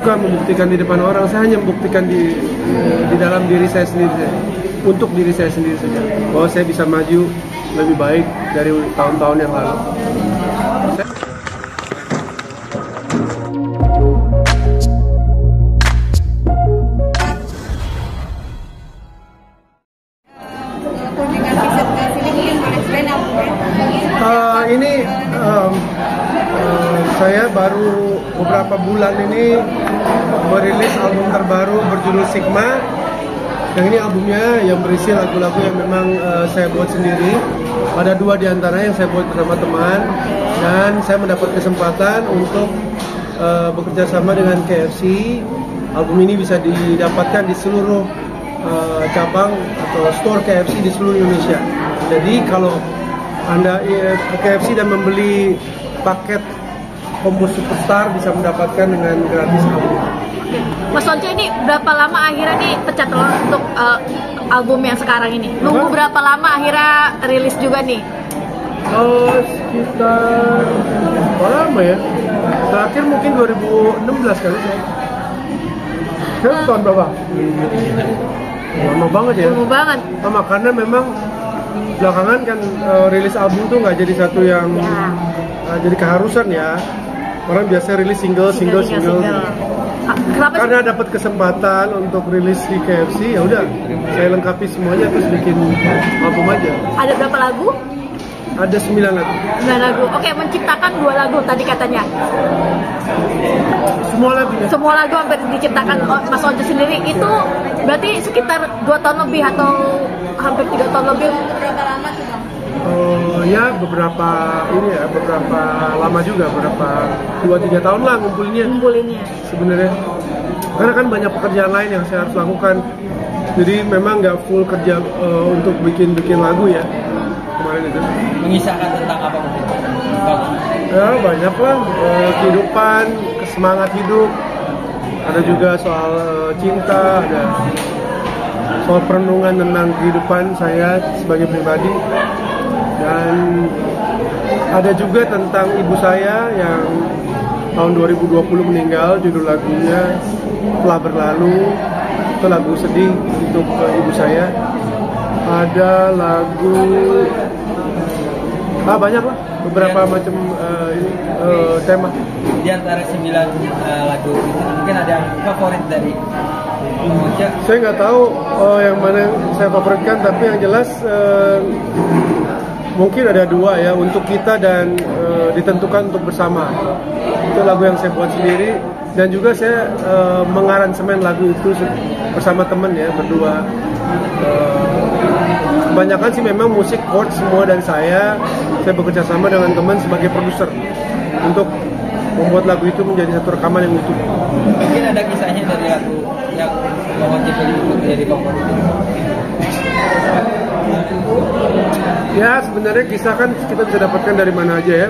bukan membuktikan di depan orang, saya hanya membuktikan di dalam diri saya sendiri saja. Untuk diri saya sendiri saja, bahwa saya bisa maju lebih baik dari tahun-tahun yang lalu. Saya baru beberapa bulan ini merilis album terbaru berjudul Sigma. Yang ini albumnya yang berisi lagu-lagu yang memang saya buat sendiri. Ada 2 diantaranya yang saya buat bersama teman, dan saya mendapat kesempatan untuk bekerja sama dengan KFC. Album ini bisa didapatkan di seluruh cabang atau store KFC di seluruh Indonesia. Jadi kalau Anda ke KFC dan membeli paket Combo Superstar bisa mendapatkan dengan gratis album. Mas Once, ini berapa lama akhirnya nih pecah telur untuk album yang sekarang ini? Nunggu berapa lama akhirnya rilis juga nih? Sekitar berapa lama ya? Terakhir mungkin 2016 kali. Tahun berapa? Lama banget ya? Lama banget. Lama karena memang belakangan kan rilis album tuh nggak jadi satu yang jadi keharusan ya. Orang biasa rilis single. Karena dapat kesempatan untuk rilis di KFC, ya udah saya lengkapi semuanya terus bikin album aja. Ada berapa lagu? Ada 9 lagu. 9 lagu. Oke, menciptakan 2 lagu tadi katanya. Semua lagu ya? Semua lagu hampir diciptakan Mas Once sendiri. Itu berarti sekitar 2 tahun lebih atau hampir 3 tahun lebih? Berapa lama tuh, Bang? Ya beberapa lama juga, berapa 2-3 tahun lah ngumpulinnya sebenarnya, karena kan banyak pekerjaan lain yang saya harus lakukan, jadi memang nggak full kerja untuk bikin lagu ya kemarin itu. Mengisahkan tentang apa mungkin? Ya banyak lah, kehidupan, semangat hidup, ada juga soal cinta, ada soal perenungan tentang kehidupan saya sebagai pribadi. Dan ada juga tentang ibu saya yang tahun 2020 meninggal, judul lagunya Telah Berlalu. Itu lagu sedih untuk ibu saya. Ada lagu banyak lah, beberapa macam tema. Di antara 9 lagu itu mungkin ada yang favorit dari saya nggak tahu yang mana yang saya favoritkan, tapi yang jelas mungkin ada 2 ya, untuk kita dan ditentukan untuk bersama. Itu lagu yang saya buat sendiri, dan juga saya mengaransemen lagu itu bersama teman ya, berdua. Kebanyakan sih memang musik chord semua dari saya bekerja sama dengan teman sebagai produser untuk membuat lagu itu menjadi satu rekaman yang utuh. Mungkin ada kisahnya dari lagu yang menjadi favorit. Ya sebenarnya kisah kan kita bisa dapatkan dari mana aja ya,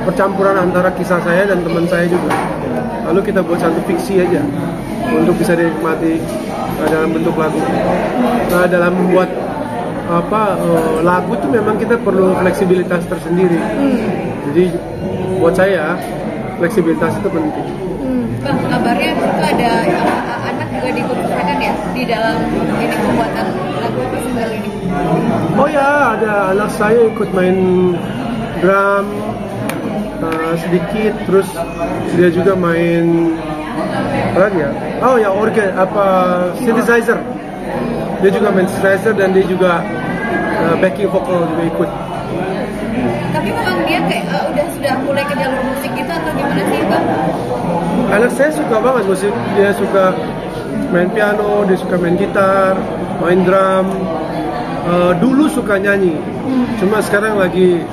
percampuran antara kisah saya dan teman saya juga, lalu kita buat satu fiksi aja untuk bisa dinikmati dalam bentuk lagu. Nah dalam membuat lagu itu memang kita perlu fleksibilitas tersendiri, jadi buat saya fleksibilitas itu penting. Bang, kabarnya itu ada anak juga diikutkan ya di dalam ini pembuatan lagu single ini. Oh ya, ada anak saya ikut main drum sedikit, terus dia juga main apa lagi ya? Oh ya, organ synthesizer. Dia juga main synthesizer dan dia juga backing vocal juga ikut. Tapi memang dia kayak sudah mulai ke jalur musik gitu atau gimana sih, Bang? Anak saya suka banget musik, dia suka main piano, dia suka main gitar, main drum. Dulu suka nyanyi, cuma sekarang lagi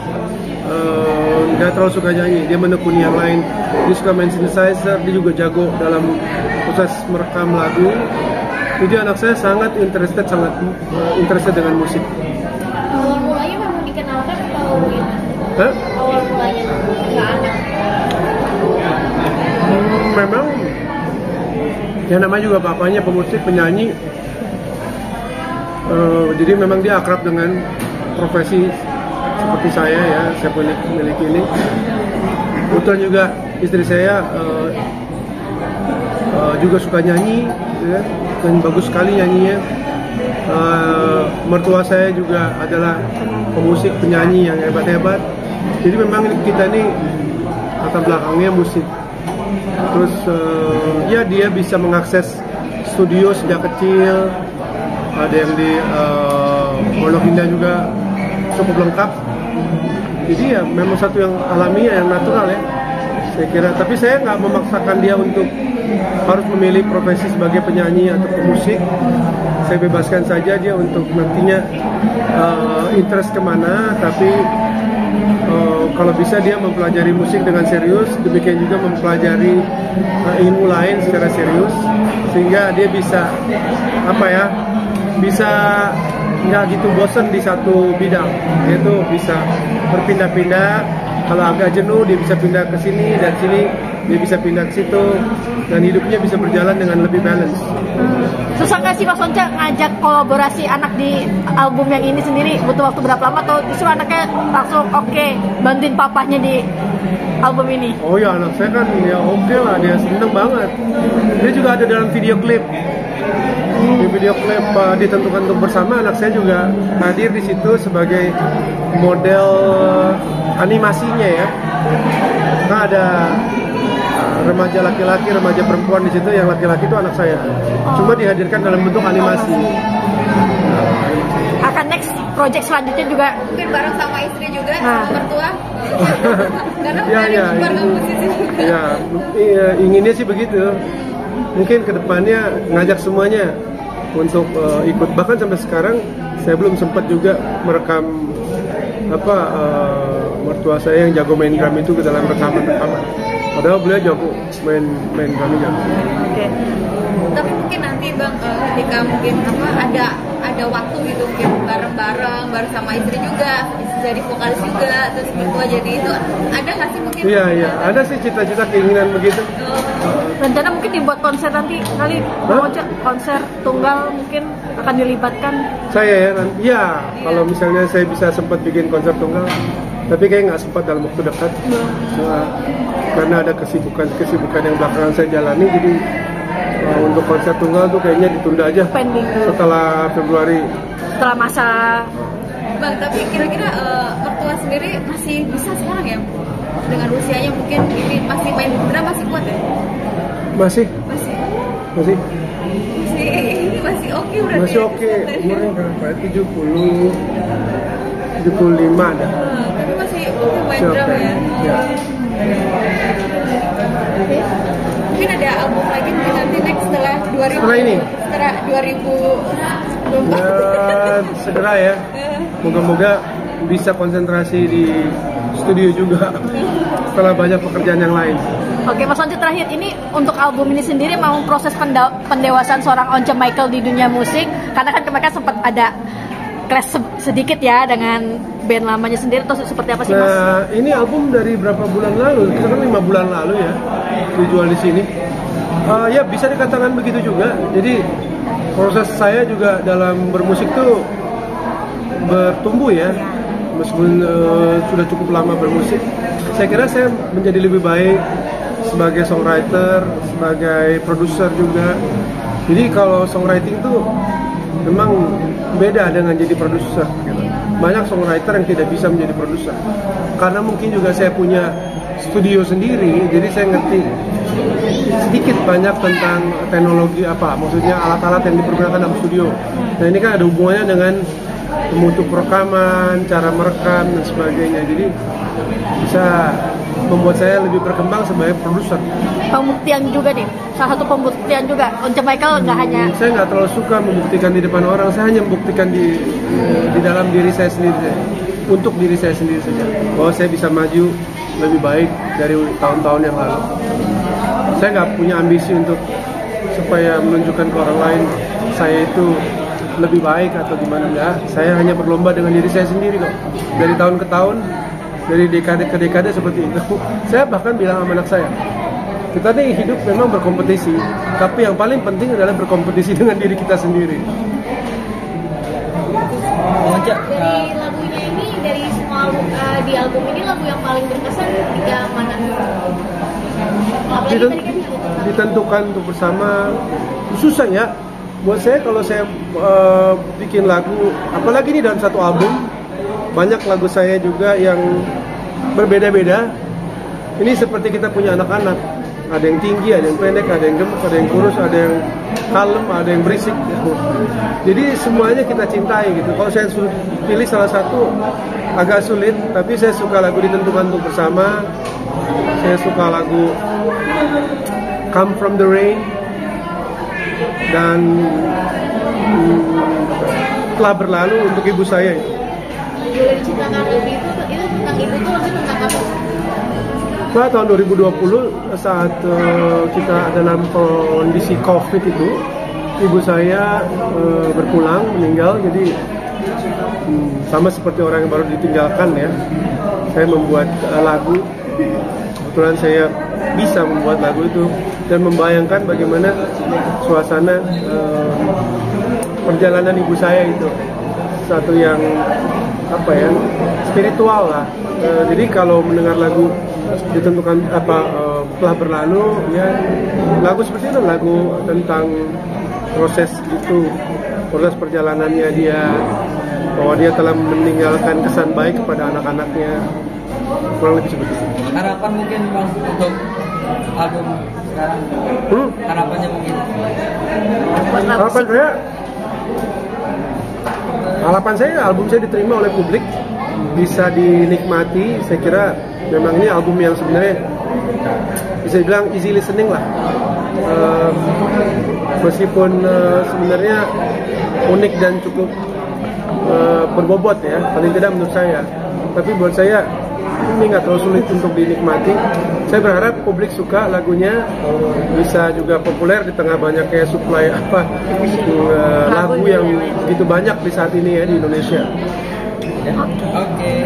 nggak terlalu suka nyanyi. Dia menekuni yang lain. Dia suka main synthesizer, dia juga jago dalam proses merekam lagu. Jadi anak saya sangat interested dengan musik. Awal mulanya memang dikenalkan atau gimana? Awal mulanya ke anak? Memang ya namanya juga bapaknya pemusik, penyanyi. Jadi memang dia akrab dengan profesi seperti saya ya, saya memiliki ini. Kebetulan juga istri saya juga suka nyanyi, ya, dan bagus sekali nyanyinya. Mertua saya juga adalah pemusik, penyanyi yang hebat-hebat. Jadi memang kita ini latar belakangnya musik. Terus ya dia bisa mengakses studio sejak kecil. Ada yang di Pondok Indah juga cukup lengkap. Jadi ya memang satu yang alamiah, yang natural ya, saya kira. Tapi saya nggak memaksakan dia untuk harus memilih profesi sebagai penyanyi atau pemusik. Saya bebaskan saja dia untuk nantinya interest kemana. Tapi kalau bisa dia mempelajari musik dengan serius, demikian juga mempelajari ilmu lain secara serius, sehingga dia bisa bisa nggak gitu bosan di satu bidang. Dia tuh bisa berpindah-pindah. Kalau agak jenuh dia bisa pindah ke sini, dan sini dia bisa pindah ke situ, dan hidupnya bisa berjalan dengan lebih balance. Susah nggak sih Mas Once ngajak kolaborasi anak di album yang ini sendiri? Butuh waktu berapa lama, atau justru anaknya langsung oke bantuin papahnya di album ini? Oh ya, anak saya kan ya oke lah, dia seneng banget. Dia juga ada dalam video klip. Di video klip Ditentukan Untuk Bersama, anak saya juga hadir di situ sebagai model animasinya ya. Nah, ada remaja laki-laki, remaja perempuan di situ. Yang laki-laki itu anak saya. Cuma dihadirkan dalam bentuk animasi. Akan next project selanjutnya juga Mungkin bareng sama istri juga, sama mertua. Karena Ya, keluarga musisi juga. ya, inginnya sih begitu. Mungkin kedepannya ngajak semuanya untuk ikut. Bahkan sampai sekarang saya belum sempat juga merekam mertua saya yang jago main drum itu ke dalam rekaman. Padahal beliau jago main drum jago. Oke. Tapi mungkin nanti Bang, ketika mungkin ada waktu gitu, mungkin bareng-bareng sama istri juga, jadi vokalis juga, terus mertua jadi itu, ada nggak sih mungkin? Iya, ada sih cita-cita keinginan begitu. Rencana mungkin dibuat konser nanti kali, konser tunggal mungkin akan dilibatkan. Saya ya, kalau misalnya saya bisa sempat bikin konser tunggal, tapi kayak nggak sempat dalam waktu dekat. Karena ada kesibukan yang belakangan saya jalani, jadi untuk konser tunggal tuh kayaknya ditunda aja. Pending. Setelah Februari. Setelah masa. Bang, tapi kira-kira mertua sendiri masih bisa sekarang ya? Dengan usianya mungkin ini masih main drum, masih kuat ya? Masih Masih oke berarti. Masih oke. Umurnya berapa? 75 ada. Tapi masih oke main drum ya? Ya. Mungkin ada album lagi mungkin nanti next setelah 2000. Setelah ini? Setelah 2024. Ya, segera ya. Moga-moga bisa konsentrasi di studio juga setelah banyak pekerjaan yang lain. Oke, Mas Once, terakhir ini untuk album ini sendiri mau proses pendewasaan seorang Once Michael di dunia musik, karena kan mereka sempat ada clash sedikit ya dengan band lamanya sendiri, atau seperti apa sih Mas? Nah, ini album dari berapa bulan lalu? Kita kan 5 bulan lalu ya dijual di sini. Ya bisa dikatakan begitu juga. Jadi proses saya juga dalam bermusik tuh bertumbuh ya. Meskipun sudah cukup lama bermusik, saya kira saya menjadi lebih baik sebagai songwriter, sebagai produser juga. Jadi kalau songwriting tuh memang beda dengan jadi produser. Banyak songwriter yang tidak bisa menjadi produser, karena mungkin juga saya punya studio sendiri, jadi saya ngerti sedikit banyak tentang teknologi maksudnya alat-alat yang dipergunakan dalam studio. Nah ini kan ada hubungannya dengan mutu rekaman, cara merekam dan sebagainya. Jadi bisa membuat saya lebih berkembang sebagai produser. Pembuktian juga nih, salah satu pembuktian juga. Once Michael nggak hanya. Saya nggak terlalu suka membuktikan di depan orang. Saya hanya membuktikan di dalam diri saya sendiri, untuk diri saya sendiri saja, bahwa saya bisa maju lebih baik dari tahun-tahun yang lalu. Saya nggak punya ambisi untuk supaya menunjukkan ke orang lain saya itu lebih baik atau gimana, enggak. Saya hanya berlomba dengan diri saya sendiri kok. Dari tahun ke tahun, dari dekade ke dekade seperti itu. Saya bahkan bilang sama anak saya, kita nih hidup memang berkompetisi, tapi yang paling penting adalah berkompetisi dengan diri kita sendiri. Dari lagunya ini, dari semua album, di album ini lagu yang paling berkesan ketika mana? ditentukan untuk bersama. Susah ya buat saya kalau saya bikin lagu, apalagi ini dalam satu album, banyak lagu saya juga yang berbeda-beda. Ini seperti kita punya anak-anak, ada yang tinggi, ada yang pendek, ada yang gemuk, ada yang kurus, ada yang kalem, ada yang berisik. Jadi semuanya kita cintai gitu. Kalau saya suruh pilih salah satu agak sulit, tapi saya suka lagu Ditentukan Untuk Bersama. Saya suka lagu Come From The Rain dan Telah Berlalu untuk ibu saya. Cinta Kartini itu tentang ibu tuh masih tentang apa? Nah, tahun 2020 saat kita ada dalam kondisi COVID itu, ibu saya berpulang, meninggal. Jadi sama seperti orang yang baru ditinggalkan ya. Saya membuat lagu. Kebetulan saya bisa membuat lagu itu dan membayangkan bagaimana suasana perjalanan ibu saya itu. Satu yang apa ya, spiritual lah. Jadi kalau mendengar lagu Ditentukan Telah Berlalu ya, lagu seperti itu, lagu tentang proses itu, proses perjalanannya dia, bahwa dia telah meninggalkan kesan baik kepada anak-anaknya, kurang lebih seperti itu. Harapan mungkin Bang untuk album sekarang, harapannya mungkin harapan saya album saya diterima oleh publik, bisa dinikmati. Saya kira memang ini album yang sebenarnya bisa dibilang easy listening lah, meskipun sebenarnya unik dan cukup berbobot ya, paling tidak menurut saya. Tapi buat saya ini nggak terlalu sulit untuk dinikmati. Saya berharap publik suka lagunya, bisa juga populer di tengah banyaknya supply lagu yang begitu banyak di saat ini ya di Indonesia. Oke,